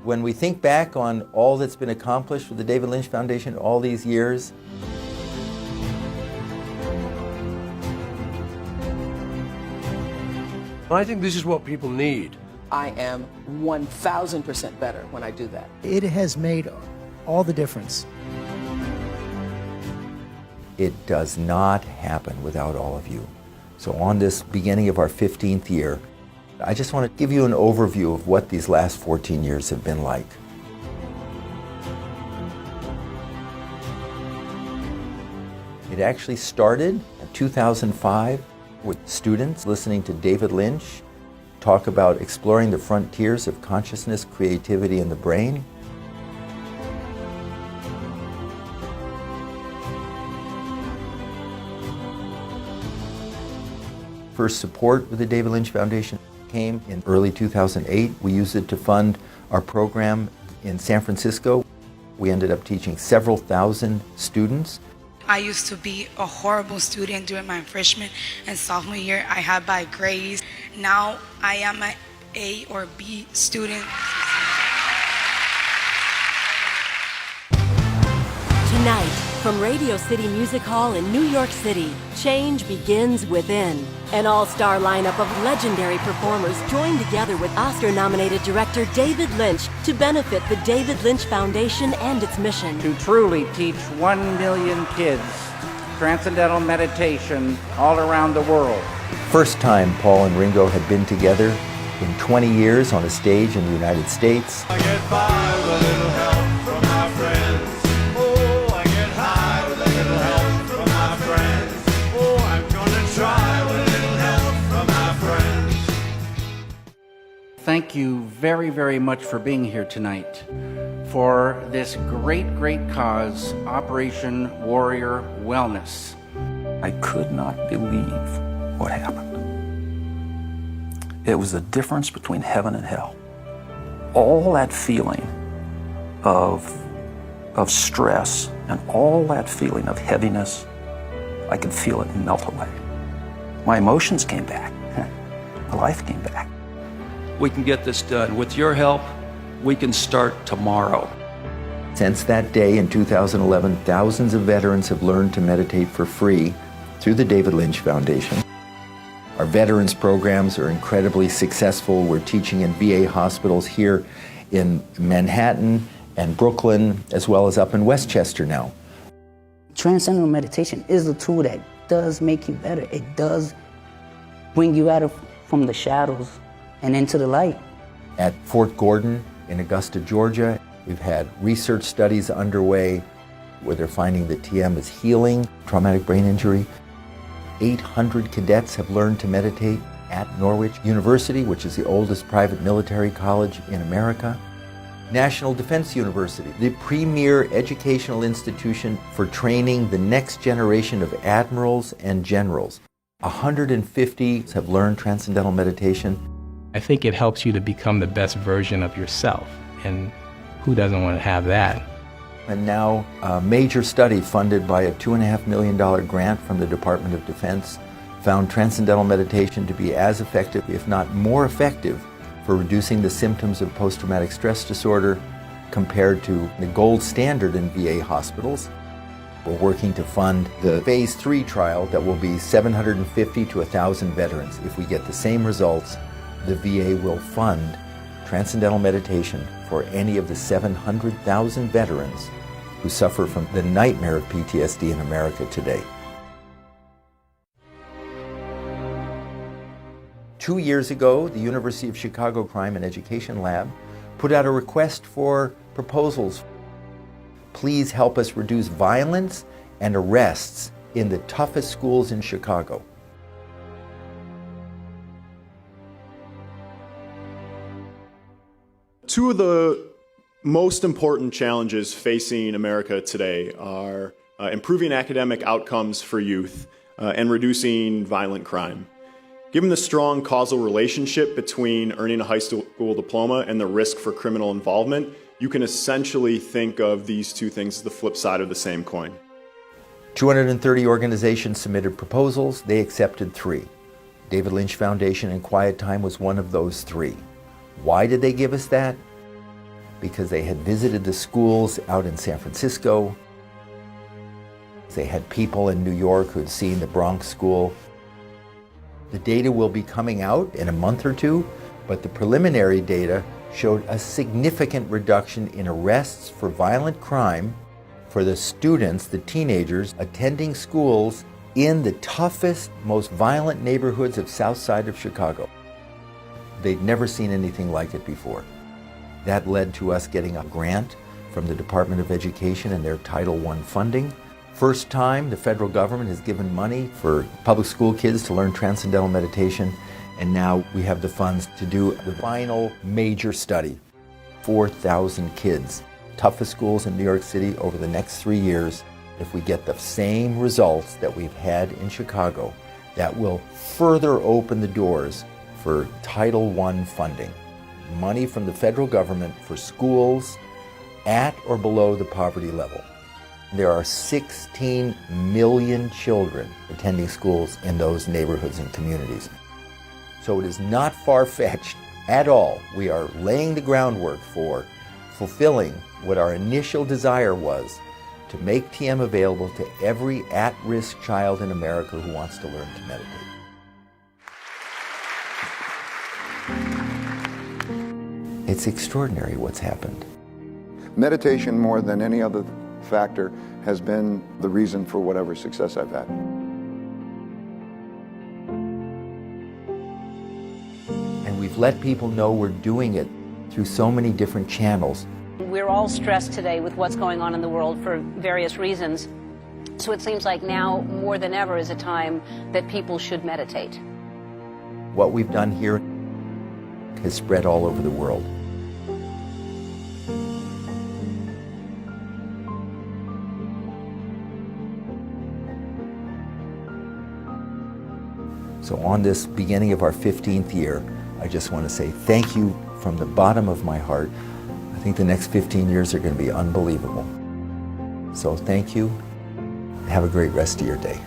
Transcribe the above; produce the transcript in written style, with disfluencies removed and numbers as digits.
When we think back on all that's been accomplished with the David Lynch Foundation all these years, I think this is what people need. I am 1,000% better when I do that. It has made all the difference. it does not happen without all of you. So on this beginning of our 15th year, I just want to give you an overview of what these last 14 years have been like. It actually started in 2005 with students listening to David Lynch talk about exploring the frontiers of consciousness, creativity, and the brain. First support with the David Lynch Foundation came in early 2008. We used it to fund our program in San Francisco. We ended up teaching several thousand students. I used to be a horrible student during my freshman and sophomore year. I had bad grades. Now I am an A or B student. Tonight, from Radio City Music Hall in New York City, change begins within. An all-star lineup of legendary performers join together with Oscar-nominated director David Lynch to benefit the David Lynch Foundation and its mission. To truly teach 1 million kids transcendental meditation all around the world. First time Paul and Ringo had been together in 20 years on a stage in the United States. I get by with a little help from my friends. Oh, I get high with a little help from my friends. Oh, I'm gonna try with a little help from my friends. Thank you very, very much for being here tonight for this great, great cause, Operation Warrior Wellness. I could not believe what happened. It was the difference between heaven and hell. All that feeling of stress and all that feeling of heaviness, I could feel it melt away. My emotions came back. My life came back. We can get this done. With your help, we can start tomorrow. Since that day in 2011, thousands of veterans have learned to meditate for free through the David Lynch Foundation. Our veterans programs are incredibly successful. We're teaching in VA hospitals here in Manhattan and Brooklyn, as well as up in Westchester now. Transcendental meditation is a tool that does make you better. It does bring you from the shadows and into the light. At Fort Gordon in Augusta, Georgia, we've had research studies underway where they're finding that TM is healing traumatic brain injury. 800 cadets have learned to meditate at Norwich University, which is the oldest private military college in America. National Defense University, the premier educational institution for training the next generation of admirals and generals. 150 have learned transcendental meditation. I think it helps you to become the best version of yourself, and who doesn't want to have that? And now a major study funded by a $2.5 million grant from the Department of Defense found transcendental meditation to be as effective, if not more effective, for reducing the symptoms of post-traumatic stress disorder compared to the gold standard in VA hospitals. We're working to fund the Phase 3 trial that will be 750 to 1,000 veterans. If we get the same results, the VA will fund transcendental meditation for any of the 700,000 veterans who suffer from the nightmare of PTSD in America today. 2 years ago, the University of Chicago Crime and Education Lab put out a request for proposals. Please help us reduce violence and arrests in the toughest schools in Chicago. Two of the most important challenges facing America today are improving academic outcomes for youth and reducing violent crime. Given the strong causal relationship between earning a high school diploma and the risk for criminal involvement, you can essentially think of these two things as the flip side of the same coin. 230 organizations submitted proposals. They accepted 3. David Lynch Foundation and Quiet Time was one of those 3. Why did they give us that? because they had visited the schools out in San Francisco. They had people in New York who had seen the Bronx school. The data will be coming out in a month or two, but the preliminary data showed a significant reduction in arrests for violent crime for the students, the teenagers, attending schools in the toughest, most violent neighborhoods of South Side of Chicago. They'd never seen anything like it before. That led to us getting a grant from the Department of Education and their Title I funding. First time the federal government has given money for public school kids to learn transcendental meditation, and now we have the funds to do the final major study. 4,000 kids, toughest schools in New York City over the next 3 years. If we get the same results that we've had in Chicago, that will further open the doors for Title I funding. Money from the federal government for schools at or below the poverty level. There are 16 million children attending schools in those neighborhoods and communities. So it is not far-fetched at all. We are laying the groundwork for fulfilling what our initial desire was, to make TM available to every at-risk child in America who wants to learn to meditate. It's extraordinary what's happened. Meditation, more than any other factor, has been the reason for whatever success I've had. And we've let people know we're doing it through so many different channels. We're all stressed today with what's going on in the world for various reasons. So it seems like now more than ever is a time that people should meditate. What we've done here has spread all over the world. So on this beginning of our 15th year, I just want to say thank you from the bottom of my heart. I think the next 15 years are going to be unbelievable. So thank you. Have a great rest of your day.